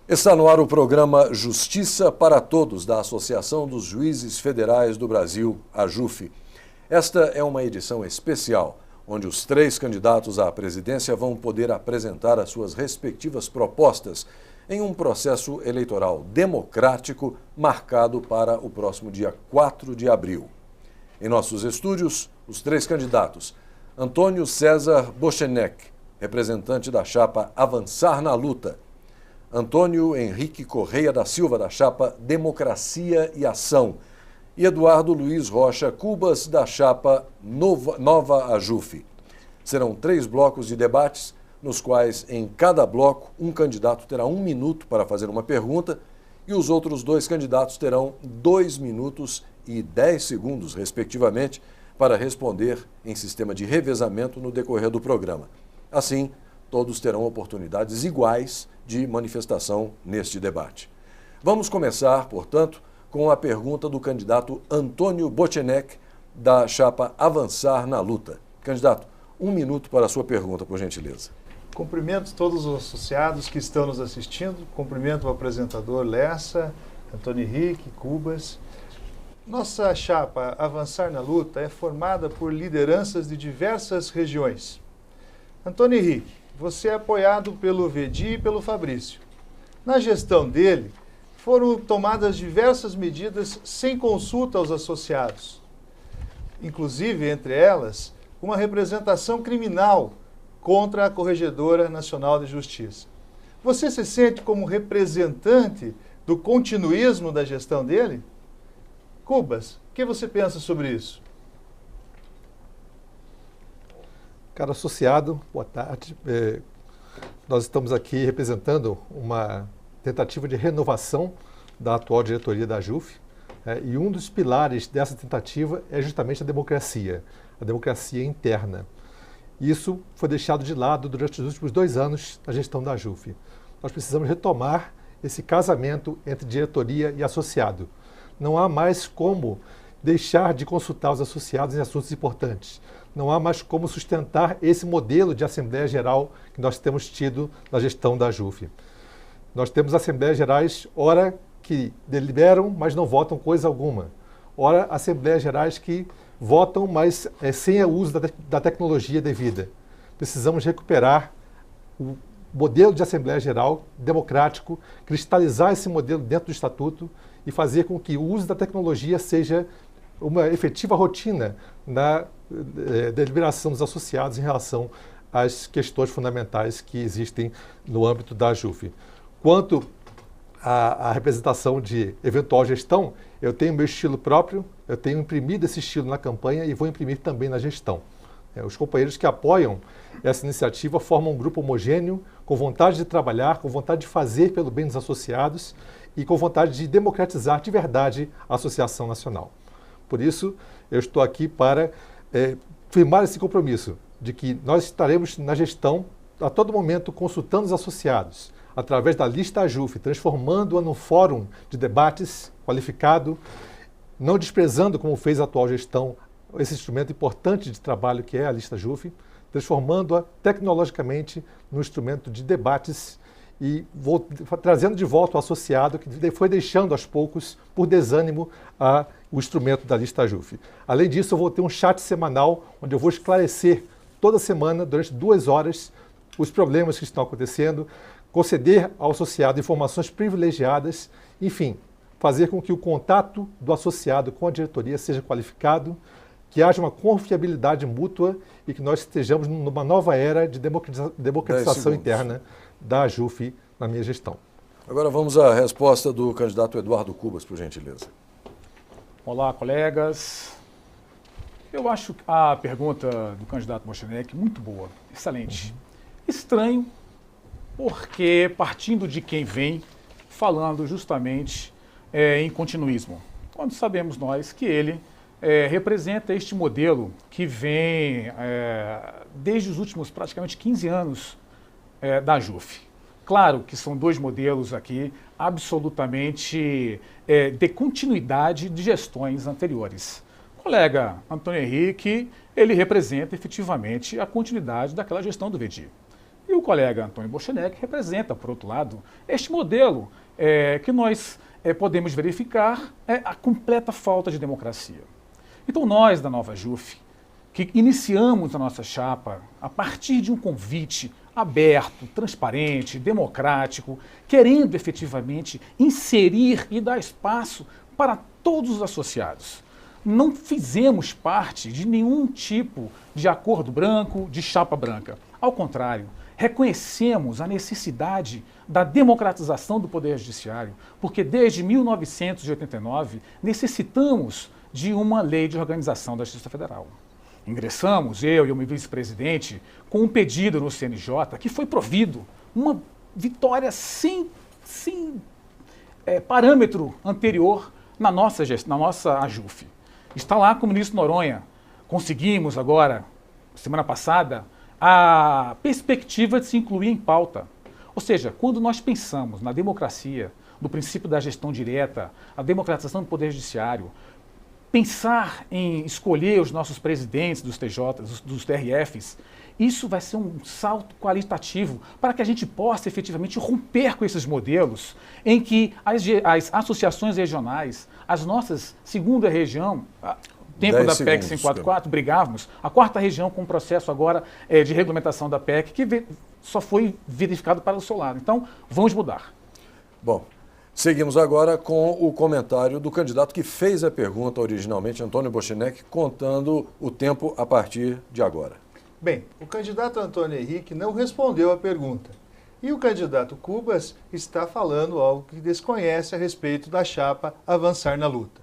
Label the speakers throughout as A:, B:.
A: Está no ar o programa Justiça para Todos, da Associação dos Juízes Federais do Brasil, AJUF. Esta é uma edição especial, onde os 3 candidatos à presidência vão poder apresentar as suas respectivas propostas em um processo eleitoral democrático marcado para o próximo dia 4 de abril. Em nossos estúdios, os 3 candidatos: Antônio César Bochenek, representante da chapa Avançar na Luta; Antônio Henrique Correia da Silva, da chapa Democracia e Ação; e Eduardo Luiz Rocha Cubas, da chapa Nova AJUF. Serão 3 blocos de debates, nos quais, em cada bloco, um candidato terá 1 minuto para fazer uma pergunta e os outros 2 candidatos terão 2 minutos e 10 segundos, respectivamente, para responder em sistema de revezamento no decorrer do programa. Assim, todos terão oportunidades iguais de manifestação neste debate. Vamos começar, portanto, com a pergunta do candidato Antônio Bochenek, da chapa Avançar na Luta. Candidato, 1 minuto para a sua pergunta, por gentileza.
B: Cumprimento todos os associados que estão nos assistindo, cumprimento o apresentador Lessa, Antônio Henrique, Cubas. Nossa chapa Avançar na Luta é formada por lideranças de diversas regiões. Antônio Henrique, você é apoiado pelo Vedi e pelo Fabrício. Na gestão dele, foram tomadas diversas medidas sem consulta aos associados. Inclusive, entre elas, uma representação criminal contra a Corregedora Nacional de Justiça. Você se sente como representante do continuismo da gestão dele? Cubas, o que você pensa sobre isso?
C: Caro associado, boa tarde. Nós estamos aqui representando uma tentativa de renovação da atual diretoria da AJUF, e um dos pilares dessa tentativa é justamente a democracia interna. Isso foi deixado de lado durante os últimos 2 anos na gestão da AJUF. Nós precisamos retomar esse casamento entre diretoria e associado. Não há mais como deixar de consultar os associados em assuntos importantes. Não há mais como sustentar esse modelo de Assembleia Geral que nós temos tido na gestão da AJUF. Nós temos Assembleias Gerais, ora que deliberam, mas não votam coisa alguma. Ora, Assembleias Gerais que votam, mas sem o uso da tecnologia devida. Precisamos recuperar o modelo de Assembleia Geral democrático, cristalizar esse modelo dentro do Estatuto e fazer com que o uso da tecnologia seja uma efetiva rotina na deliberação dos associados em relação às questões fundamentais que existem no âmbito da AJUF. Quanto à representação de eventual gestão, eu tenho meu estilo próprio, eu tenho imprimido esse estilo na campanha e vou imprimir também na gestão. Os companheiros que apoiam essa iniciativa formam um grupo homogêneo, com vontade de trabalhar, com vontade de fazer pelo bem dos associados e com vontade de democratizar de verdade a Associação Nacional. Por isso, eu estou aqui para firmar esse compromisso de que nós estaremos na gestão a todo momento consultando os associados, através da lista AJUF, transformando-a num fórum de debates qualificado, não desprezando, como fez a atual gestão, esse instrumento importante de trabalho que é a lista AJUF, transformando-a tecnologicamente num instrumento de debates e trazendo de volta o associado que foi deixando aos poucos, por desânimo, o instrumento da lista AJUF. Além disso, eu vou ter um chat semanal onde eu vou esclarecer toda semana, durante 2 horas, os problemas que estão acontecendo, conceder ao associado informações privilegiadas, enfim, fazer com que o contato do associado com a diretoria seja qualificado, que haja uma confiabilidade mútua e que nós estejamos numa nova era de democratização interna da AJUF na minha gestão.
A: Agora vamos à resposta do candidato Eduardo Cubas, por gentileza.
D: Olá, colegas. Eu acho a pergunta do candidato Bochenek muito boa, excelente. Estranho, porque partindo de quem vem falando justamente em continuismo, quando sabemos nós que ele representa este modelo que vem desde os últimos praticamente 15 anos da AJUF. Claro que são 2 modelos aqui absolutamente de continuidade de gestões anteriores. O colega Antônio Henrique, ele representa efetivamente a continuidade daquela gestão do Vedi. E E o colega Antônio Bochenek representa, por outro lado, este modelo que nós podemos verificar a completa falta de democracia. Então nós, da Nova JUF, que iniciamos a nossa chapa a partir de um convite aberto, transparente, democrático, querendo efetivamente inserir e dar espaço para todos os associados. Não fizemos parte de nenhum tipo de acordo branco, de chapa branca. Ao contrário, reconhecemos a necessidade da democratização do Poder Judiciário, porque desde 1989 necessitamos de uma lei de organização da Justiça Federal. Ingressamos, eu e o meu vice-presidente, com um pedido no CNJ que foi provido, uma vitória sem parâmetro anterior na nossa AJUF. Está lá com o ministro Noronha. Conseguimos agora, semana passada, a perspectiva de se incluir em pauta. Ou seja, quando nós pensamos na democracia, no princípio da gestão direta, a democratização do Poder Judiciário, pensar em escolher os nossos presidentes dos TJs, dos TRFs, isso vai ser um salto qualitativo para que a gente possa efetivamente romper com esses modelos em que as associações regionais, as nossas segunda região, tempo da PEC 544, brigávamos, a quarta região com um processo agora de regulamentação da PEC que só foi verificado para o seu lado. Então, vamos mudar.
A: Bom, seguimos agora com o comentário do candidato que fez a pergunta originalmente, Antônio Bochenek, contando o tempo a partir de agora.
B: Bem, o candidato Antônio Henrique não respondeu a pergunta. E o candidato Cubas está falando algo que desconhece a respeito da chapa Avançar na Luta.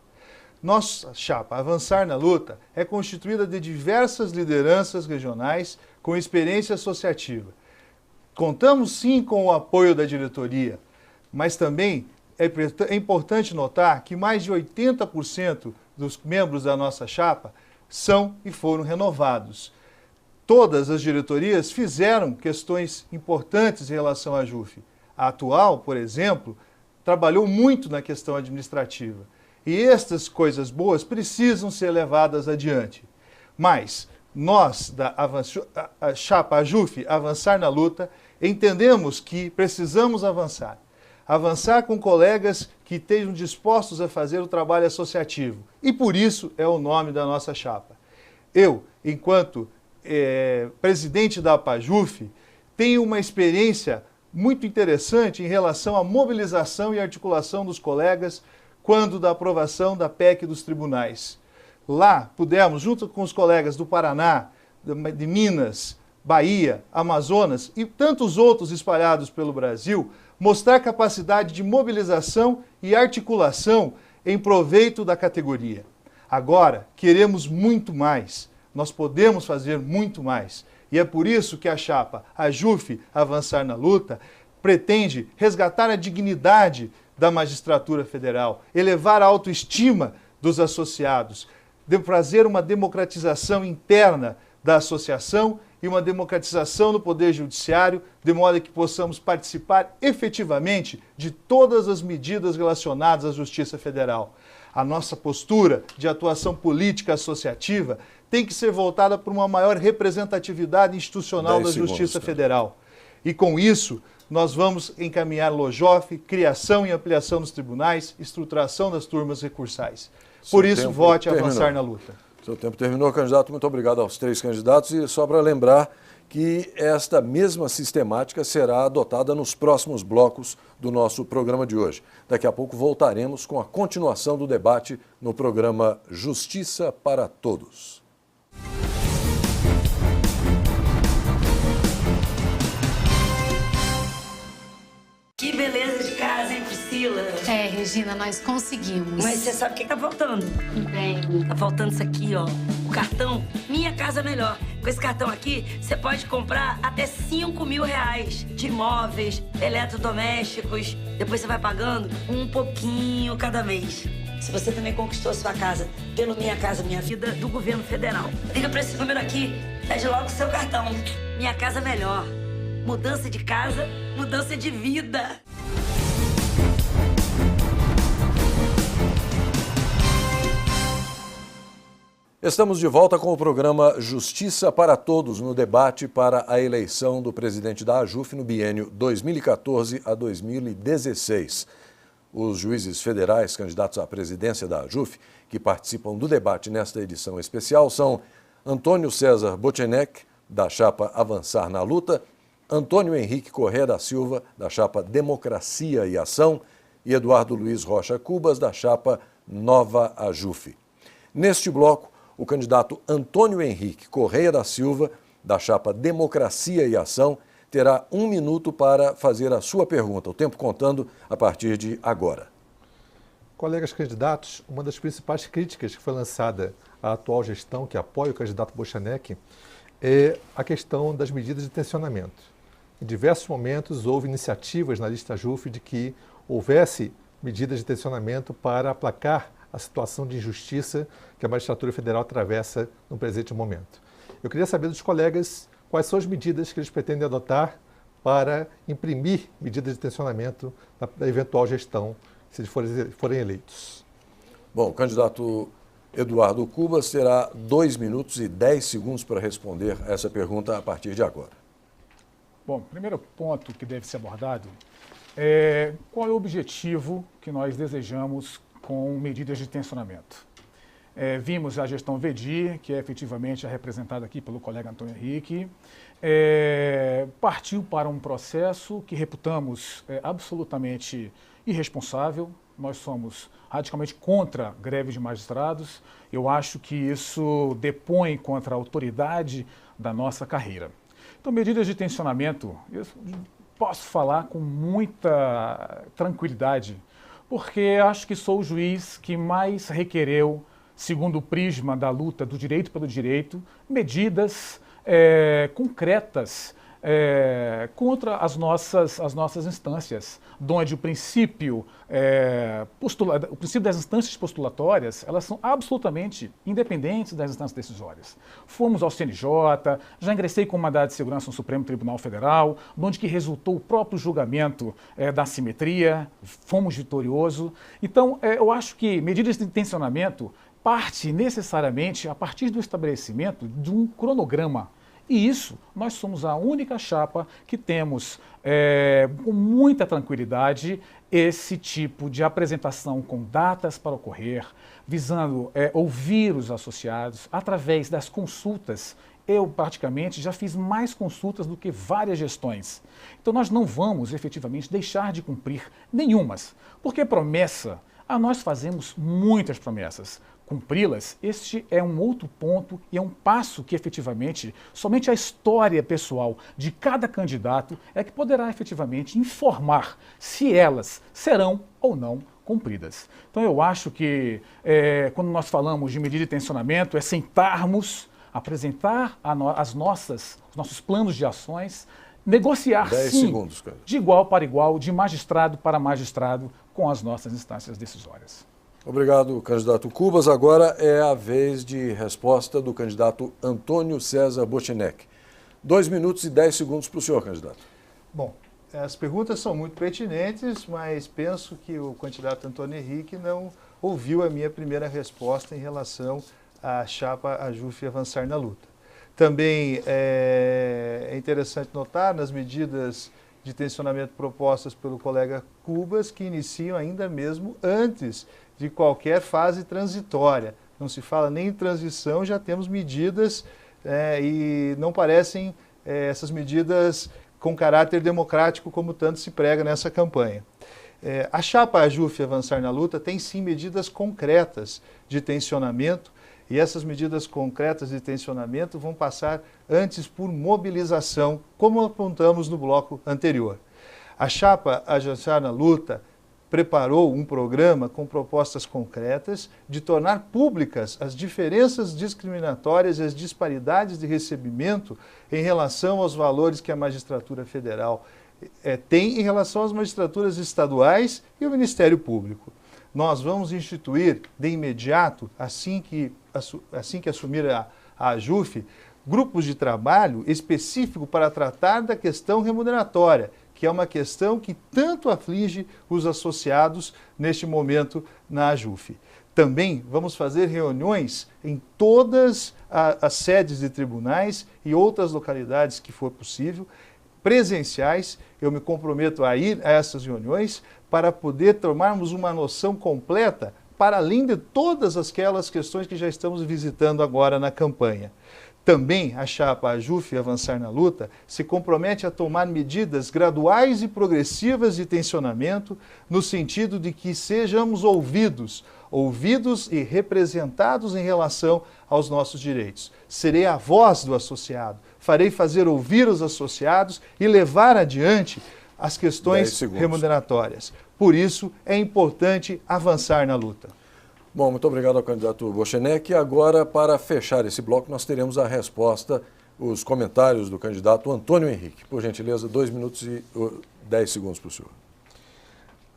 B: Nossa chapa Avançar na Luta é constituída de diversas lideranças regionais com experiência associativa. Contamos sim com o apoio da diretoria, mas também é importante notar que mais de 80% dos membros da nossa chapa são e foram renovados. Todas as diretorias fizeram questões importantes em relação à JUF. A atual, por exemplo, trabalhou muito na questão administrativa. E estas coisas boas precisam ser levadas adiante. Mas nós, da chapa AJUF, Avançar na Luta, entendemos que precisamos avançar. Avançar com colegas que estejam dispostos a fazer o trabalho associativo. E por isso é o nome da nossa chapa. Eu, enquanto presidente da APAJUF, tenho uma experiência muito interessante em relação à mobilização e articulação dos colegas quando da aprovação da PEC dos tribunais. Lá pudemos, junto com os colegas do Paraná, de Minas, Bahia, Amazonas e tantos outros espalhados pelo Brasil, mostrar capacidade de mobilização e articulação em proveito da categoria. Agora, queremos muito mais. Nós podemos fazer muito mais. E é por isso que a chapa AJUF, Avançar na Luta, pretende resgatar a dignidade da magistratura federal, elevar a autoestima dos associados, fazer uma democratização interna da associação e uma democratização do Poder Judiciário, de modo que possamos participar efetivamente de todas as medidas relacionadas à Justiça Federal. A nossa postura de atuação política associativa tem que ser voltada para uma maior representatividade institucional da Justiça Federal. E com isso, nós vamos encaminhar LOJOF, criação e ampliação dos tribunais, estruturação das turmas recursais. Por isso, vote Avançar na Luta.
A: Seu tempo terminou, candidato. Muito obrigado aos três candidatos. E só para lembrar que esta mesma sistemática será adotada nos próximos blocos do nosso programa de hoje. Daqui a pouco voltaremos com a continuação do debate no programa Justiça para Todos.
E: Que beleza de casa, hein, Priscila?
F: Regina, nós conseguimos.
E: Mas você sabe o que tá faltando?
F: Bem.
E: Tá faltando isso aqui, ó. O cartão Minha Casa Melhor. Com esse cartão aqui, você pode comprar até R$5.000 de imóveis, eletrodomésticos. Depois você vai pagando um pouquinho cada mês. Se você também conquistou sua casa pelo Minha Casa Minha Vida do governo federal, liga pra esse número aqui, pede logo o seu cartão. Minha Casa Melhor. Mudança de casa, mudança de vida.
A: Estamos de volta com o programa Justiça para Todos no debate para a eleição do presidente da AJUF no biênio 2014 a 2016. Os juízes federais candidatos à presidência da AJUF que participam do debate nesta edição especial são Antônio César Bochenek, da chapa Avançar na Luta, Antônio Henrique Corrêa da Silva, da chapa Democracia e Ação, e Eduardo Luiz Rocha Cubas, da chapa Nova AJUF. Neste bloco, o candidato Antônio Henrique Corrêa da Silva, da chapa Democracia e Ação, terá 1 minuto para fazer a sua pergunta, o tempo contando a partir de agora.
C: Colegas candidatos, uma das principais críticas que foi lançada à atual gestão, que apoia o candidato Bochenek, é a questão das medidas de tensionamento. Em diversos momentos houve iniciativas na lista AJUF de que houvesse medidas de tensionamento para aplacar a situação de injustiça que a magistratura federal atravessa no presente momento. Eu queria saber dos colegas quais são as medidas que eles pretendem adotar para imprimir medidas de tensionamento da eventual gestão, se eles forem eleitos.
A: Bom, o candidato Eduardo Cubas terá 2 minutos e 10 segundos para responder a essa pergunta a partir de agora.
D: Bom, o primeiro ponto que deve ser abordado é qual é o objetivo que nós desejamos com medidas de tensionamento. Vimos a gestão Vedir, que é efetivamente representada aqui pelo colega Antônio Henrique, partiu para um processo que reputamos absolutamente irresponsável. Nós somos radicalmente contra greve de magistrados. Eu acho que isso depõe contra a autoridade da nossa carreira. Então, medidas de tensionamento, eu posso falar com muita tranquilidade, porque acho que sou o juiz que mais requereu, segundo o prisma da luta do direito pelo direito, medidas concretas contra as nossas instâncias, onde o princípio das instâncias postulatórias, elas são absolutamente independentes das instâncias decisórias. Fomos ao CNJ, já ingressei com mandado de segurança no Supremo Tribunal Federal, onde que resultou o próprio julgamento da assimetria, fomos vitoriosos. Então, eu acho que medidas de tensionamento parte necessariamente a partir do estabelecimento de um cronograma. E isso, nós somos a única chapa que temos, com muita tranquilidade, esse tipo de apresentação com datas para ocorrer, visando ouvir os associados através das consultas. Eu, praticamente, já fiz mais consultas do que várias gestões. Então, nós não vamos, efetivamente, deixar de cumprir nenhumas, porque promessa, nós fazemos muitas promessas. Cumpri-las, este é um outro ponto e é um passo que efetivamente somente a história pessoal de cada candidato é que poderá efetivamente informar se elas serão ou não cumpridas. Então eu acho que quando nós falamos de medida de tensionamento é sentarmos, apresentar os nossos planos de ações, negociar
A: 10
D: sim,
A: segundos, cara.
D: De igual para igual, de magistrado para magistrado com as nossas instâncias decisórias.
A: Obrigado, candidato Cubas. Agora é a vez de resposta do candidato Antônio César Bochenek. 2 minutos e 10 segundos para o senhor, candidato.
B: Bom, as perguntas são muito pertinentes, mas penso que o candidato Antônio Henrique não ouviu a minha primeira resposta em relação à chapa AJUF Avançar na Luta. Também é interessante notar nas medidas de tensionamento propostas pelo colega Cubas, que iniciam ainda mesmo antes de qualquer fase transitória. Não se fala nem em transição, já temos medidas e não parecem essas medidas com caráter democrático como tanto se prega nessa campanha. A chapa AJUF Avançar na Luta tem sim medidas concretas de tensionamento e essas medidas concretas de tensionamento vão passar antes por mobilização, como apontamos no bloco anterior. A chapa Avançar na Luta preparou um programa com propostas concretas de tornar públicas as diferenças discriminatórias e as disparidades de recebimento em relação aos valores que a magistratura federal tem em relação às magistraturas estaduais e o Ministério Público. Nós vamos instituir de imediato, assim que assumir a AJUF, grupos de trabalho específico para tratar da questão remuneratória, que é uma questão que tanto aflige os associados neste momento na AJUF. Também vamos fazer reuniões em todas as sedes de tribunais e outras localidades que for possível, presenciais. Eu me comprometo a ir a essas reuniões para poder tomarmos uma noção completa, para além de todas aquelas questões que já estamos visitando agora na campanha. Também a chapa AJUF Avançar na Luta se compromete a tomar medidas graduais e progressivas de tensionamento, no sentido de que sejamos ouvidos e representados em relação aos nossos direitos. Serei a voz do associado, farei fazer ouvir os associados e levar adiante as questões remuneratórias. Por isso, é importante avançar na luta.
A: Bom, muito obrigado ao candidato Bochenek. Agora, para fechar esse bloco, nós teremos a resposta, os comentários do candidato Antônio Henrique. Por gentileza, 2 minutos e 10 segundos para o senhor.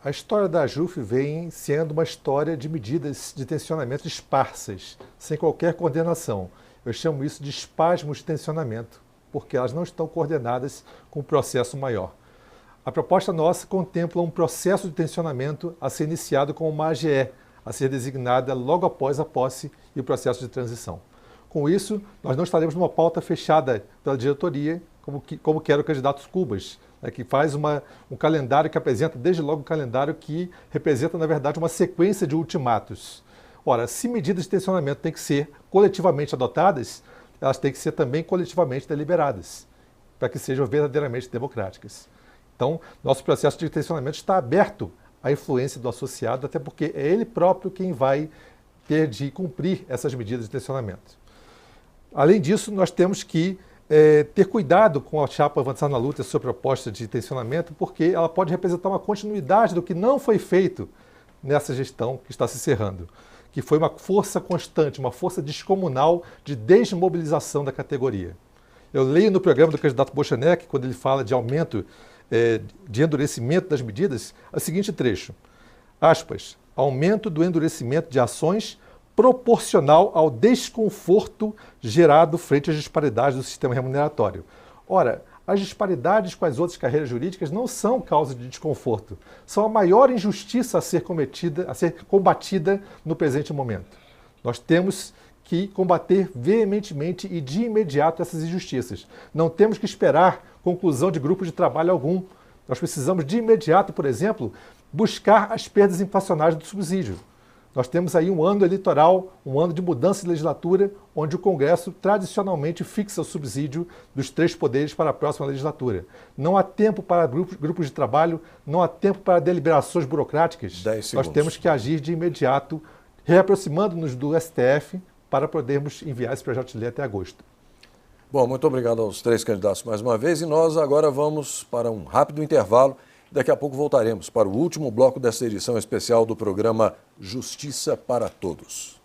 C: A história da AJUF vem sendo uma história de medidas de tensionamento esparsas, sem qualquer coordenação. Eu chamo isso de espasmos de tensionamento, porque elas não estão coordenadas com um processo maior. A proposta nossa contempla um processo de tensionamento a ser iniciado com uma AGE, a ser designada logo após a posse e o processo de transição. Com isso, nós não estaremos numa pauta fechada pela diretoria, como quer o candidato Cubas, que faz um calendário que apresenta, desde logo, um calendário que representa, na verdade, uma sequência de ultimatos. Ora, se medidas de tensionamento têm que ser coletivamente adotadas, elas têm que ser também coletivamente deliberadas, para que sejam verdadeiramente democráticas. Então, nosso processo de tensionamento está aberto à influência do associado, até porque é ele próprio quem vai ter de cumprir essas medidas de tensionamento. Além disso, nós temos que ter cuidado com a chapa Avançar na Luta e a sua proposta de tensionamento, porque ela pode representar uma continuidade do que não foi feito nessa gestão que está se encerrando, que foi uma força constante, uma força descomunal de desmobilização da categoria. Eu leio no programa do candidato Bochenek, quando ele fala de aumento de endurecimento das medidas, o seguinte trecho, aspas, aumento do endurecimento de ações proporcional ao desconforto gerado frente às disparidades do sistema remuneratório. Ora, as disparidades com as outras carreiras jurídicas não são causa de desconforto, são a maior injustiça a ser combatida no presente momento. Nós temos que combater veementemente e de imediato essas injustiças. Não temos que esperar conclusão de grupo de trabalho algum. Nós precisamos de imediato, por exemplo, buscar as perdas inflacionárias do subsídio. Nós temos aí um ano eleitoral, um ano de mudança de legislatura, onde o Congresso tradicionalmente fixa o subsídio dos 3 poderes para a próxima legislatura. Não há tempo para grupos de trabalho, não há tempo para deliberações burocráticas. Nós temos que agir de imediato, reaproximando-nos do STF, para podermos enviar esse projeto de lei até agosto.
A: Bom, muito obrigado aos 3 candidatos mais uma vez e nós agora vamos para um rápido intervalo. Daqui a pouco voltaremos para o último bloco desta edição especial do programa Justiça para Todos.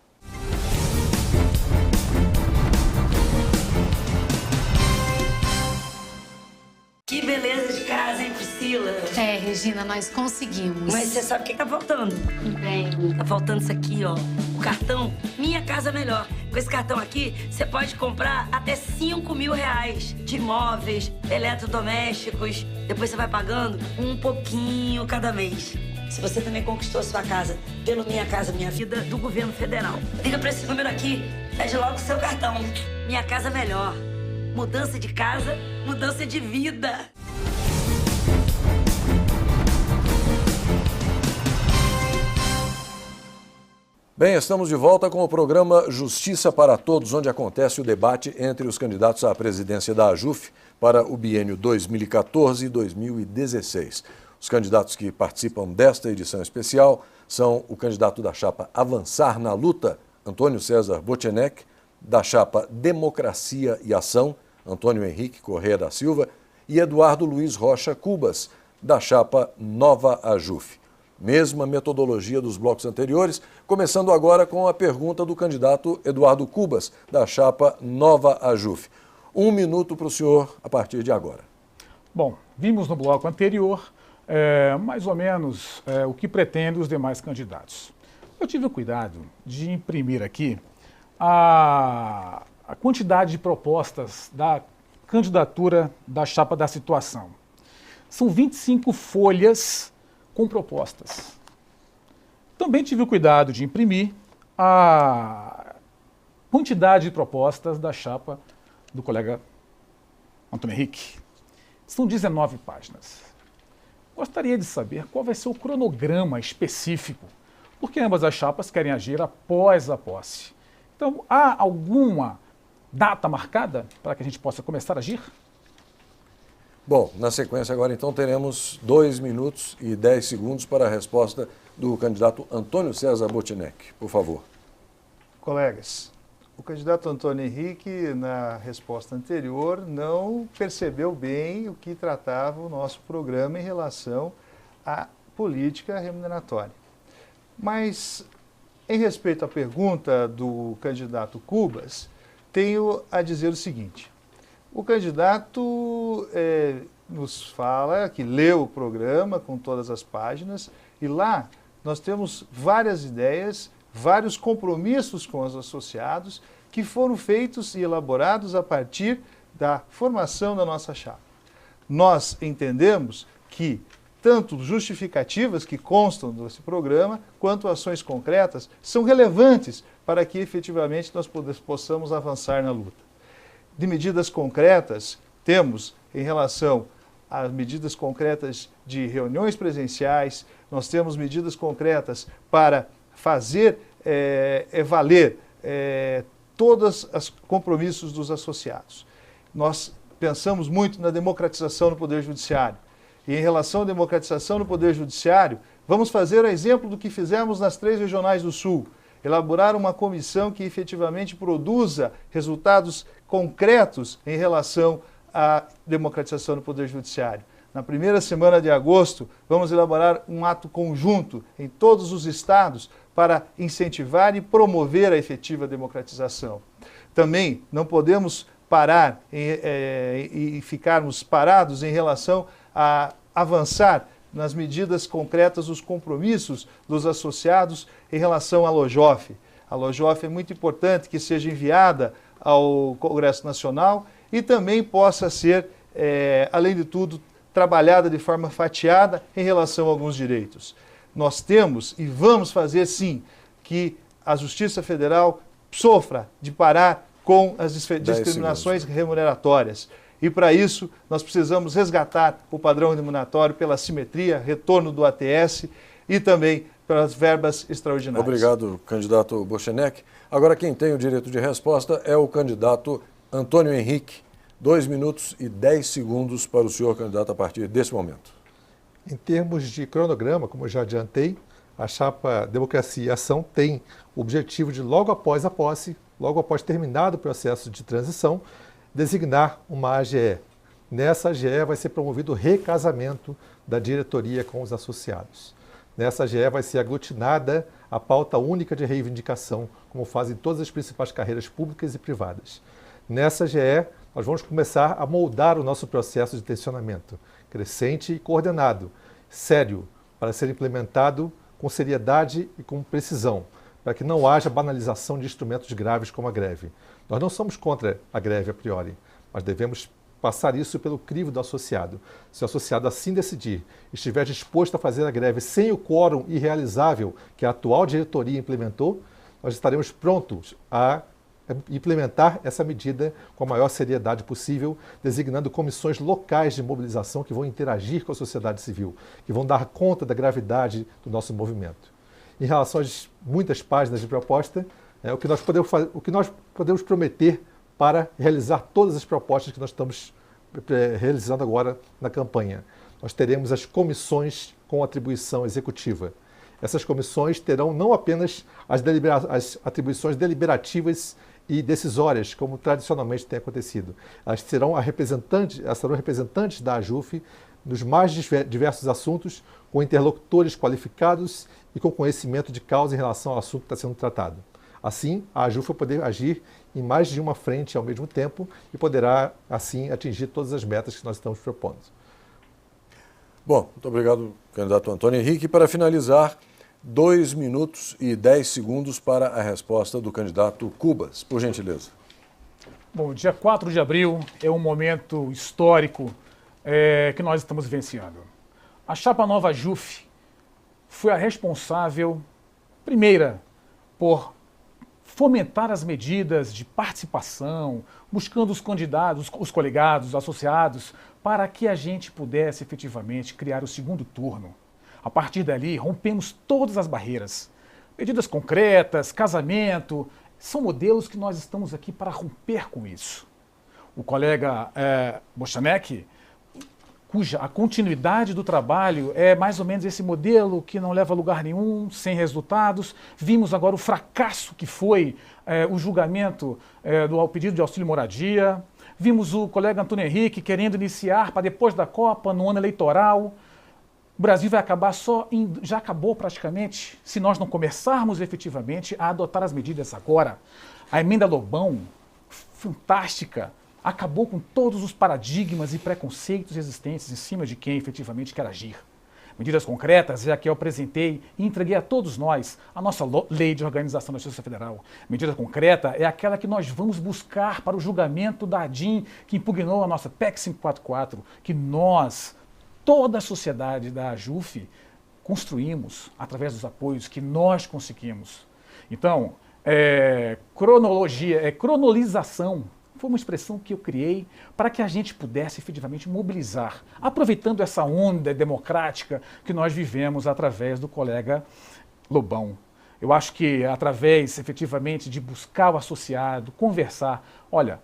E: Que beleza de casa, hein, Priscila?
F: Regina, nós conseguimos.
E: Mas você sabe o que tá faltando?
F: Bem.
E: Tá faltando isso aqui, ó. O cartão Minha Casa Melhor. Com esse cartão aqui, você pode comprar até 5 mil reais de imóveis, eletrodomésticos. Depois você vai pagando um pouquinho cada mês. Se você também conquistou a sua casa pelo Minha Casa Minha Vida do governo federal, liga pra esse número aqui, pede logo o seu cartão. Minha Casa Melhor. Mudança de casa, mudança de vida.
A: Bem, estamos de volta com o programa Justiça para Todos, onde acontece o debate entre os candidatos à presidência da AJUF para o biênio 2014 e 2016. Os candidatos que participam desta edição especial são o candidato da chapa Avançar na Luta, Antônio César Bochenek, da chapa Democracia e Ação, Antônio Henrique Corrêa da Silva, e Eduardo Luiz Rocha Cubas, da chapa Nova AJUF. Mesma metodologia dos blocos anteriores, começando agora com a pergunta do candidato Eduardo Cubas, da chapa Nova AJUF. 1 minuto para o senhor a partir de agora.
D: Bom, vimos no bloco anterior mais ou menos o que pretendem os demais candidatos. Eu tive o cuidado de imprimir aqui a quantidade de propostas da candidatura da chapa da situação. São 25 folhas com propostas. Também tive o cuidado de imprimir a quantidade de propostas da chapa do colega Antônio Henrique. São 19 páginas. Gostaria de saber qual vai ser o cronograma específico, porque ambas as chapas querem agir após a posse. Então, há alguma data marcada para que a gente possa começar a agir?
A: Bom, na sequência agora então teremos 2 minutos e 10 segundos para a resposta do candidato Antônio César Bottinec. Por favor.
B: Colegas, o candidato Antônio Henrique, na resposta anterior, não percebeu bem o que tratava o nosso programa em relação à política remuneratória. Mas, em respeito à pergunta do candidato Cubas, tenho a dizer o seguinte. O candidato nos fala que leu o programa com todas as páginas e lá nós temos várias ideias, vários compromissos com os associados que foram feitos e elaborados a partir da formação da nossa chapa. Nós entendemos que tanto justificativas que constam desse programa, quanto ações concretas, são relevantes para que efetivamente nós possamos avançar na luta. De medidas concretas, temos em relação às medidas concretas de reuniões presenciais, nós temos medidas concretas para fazer valer todos os compromissos dos associados. Nós pensamos muito na democratização do Poder Judiciário. E em relação à democratização do Poder Judiciário, vamos fazer o exemplo do que fizemos nas 3 regionais do Sul. Elaborar uma comissão que efetivamente produza resultados concretos em relação à democratização do Poder Judiciário. Na primeira semana de agosto, vamos elaborar um ato conjunto em todos os estados para incentivar e promover a efetiva democratização. Também não podemos parar e ficarmos parados em relação a avançar nas medidas concretas, os compromissos dos associados em relação à LOJOF. A LOJOF é muito importante que seja enviada ao Congresso Nacional e também possa ser, além de tudo, trabalhada de forma fatiada em relação a alguns direitos. Nós temos e vamos fazer, sim, que a Justiça Federal sofra de parar com as discriminações remuneratórias. E para isso, nós precisamos resgatar o padrão remuneratório pela simetria, retorno do ATS e também pelas verbas extraordinárias.
A: Obrigado, candidato Bottinec. Agora, quem tem o direito de resposta é o candidato Antônio Henrique. 2 minutos e 10 segundos para o senhor candidato a partir desse momento.
C: Em termos de cronograma, como eu já adiantei, a chapa Democracia e Ação tem o objetivo de, logo após a posse, logo após terminado o processo de transição, designar uma AGE. Nessa AGE vai ser promovido o recasamento da diretoria com os associados. Nessa AGE vai ser aglutinada a pauta única de reivindicação, como fazem todas as principais carreiras públicas e privadas. Nessa AGE, nós vamos começar a moldar o nosso processo de tensionamento, crescente e coordenado, sério, para ser implementado com seriedade e com precisão, para que não haja banalização de instrumentos graves como a greve. Nós não somos contra a greve a priori, mas devemos passar isso pelo crivo do associado. Se o associado assim decidir, estiver disposto a fazer a greve sem o quórum irrealizável que a atual diretoria implementou, nós estaremos prontos a implementar essa medida com a maior seriedade possível, designando comissões locais de mobilização que vão interagir com a sociedade civil, que vão dar conta da gravidade do nosso movimento. Em relação às muitas páginas de proposta, o que nós podemos prometer para realizar todas as propostas que nós estamos realizando agora na campanha. Nós teremos as comissões com atribuição executiva. Essas comissões terão não apenas as atribuições deliberativas e decisórias, como tradicionalmente tem acontecido. Elas serão representantes da AJUF nos mais diversos assuntos, com interlocutores qualificados e com conhecimento de causa em relação ao assunto que está sendo tratado. Assim, a AJUF vai poder agir em mais de uma frente ao mesmo tempo e poderá, assim, atingir todas as metas que nós estamos propondo.
A: Bom, muito obrigado, candidato Antônio Henrique. Para finalizar, 2 minutos e 10 segundos para a resposta do candidato Cubas, por gentileza.
D: Bom, dia 4 de abril é um momento histórico que nós estamos vivenciando. A chapa Nova AJUF foi a responsável, primeira, por fomentar as medidas de participação, buscando os candidatos, os coligados, os associados, para que a gente pudesse efetivamente criar o segundo turno. A partir dali, rompemos todas as barreiras. Medidas concretas, casamento, são modelos que nós estamos aqui para romper com isso. O colega Bochenek, cuja a continuidade do trabalho é mais ou menos esse modelo que não leva a lugar nenhum, sem resultados. Vimos agora o fracasso que foi o julgamento do pedido de auxílio moradia. Vimos o colega Antônio Henrique querendo iniciar para depois da Copa, no ano eleitoral. O Brasil vai acabar já acabou praticamente, se nós não começarmos efetivamente a adotar as medidas agora. A emenda Lobão, fantástica, acabou com todos os paradigmas e preconceitos existentes em cima de quem efetivamente quer agir. Medidas concretas é a que eu apresentei e entreguei a todos nós a nossa Lei de Organização da Justiça Federal. Medida concreta é aquela que nós vamos buscar para o julgamento da ADIM, que impugnou a nossa PEC 544, que nós, toda a sociedade da AJUF, construímos através dos apoios que nós conseguimos. Então, cronolização foi uma expressão que eu criei para que a gente pudesse efetivamente mobilizar, aproveitando essa onda democrática que nós vivemos através do colega Lobão. Eu acho que através efetivamente de buscar o associado, conversar, olha,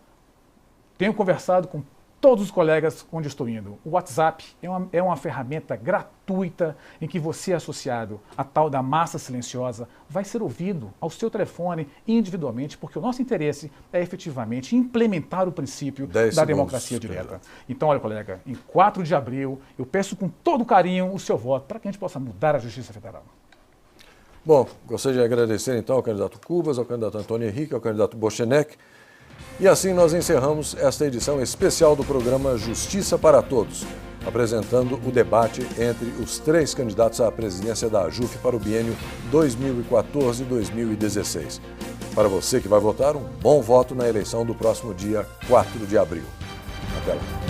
D: tenho conversado com todos os colegas onde estou indo. O WhatsApp é uma ferramenta gratuita em que você, associado à tal da massa silenciosa, vai ser ouvido ao seu telefone individualmente, porque o nosso interesse é efetivamente implementar o princípio da democracia direta. Então, olha, colega, em 4 de abril, eu peço com todo carinho o seu voto para que a gente possa mudar a Justiça Federal.
A: Bom, gostaria de agradecer então ao candidato Cubas, ao candidato Antônio Henrique, ao candidato Bochenek. E assim nós encerramos esta edição especial do programa Justiça para Todos, apresentando o debate entre os 3 candidatos à presidência da AJUF para o biênio 2014-2016. Para você que vai votar, um bom voto na eleição do próximo dia 4 de abril. Até lá.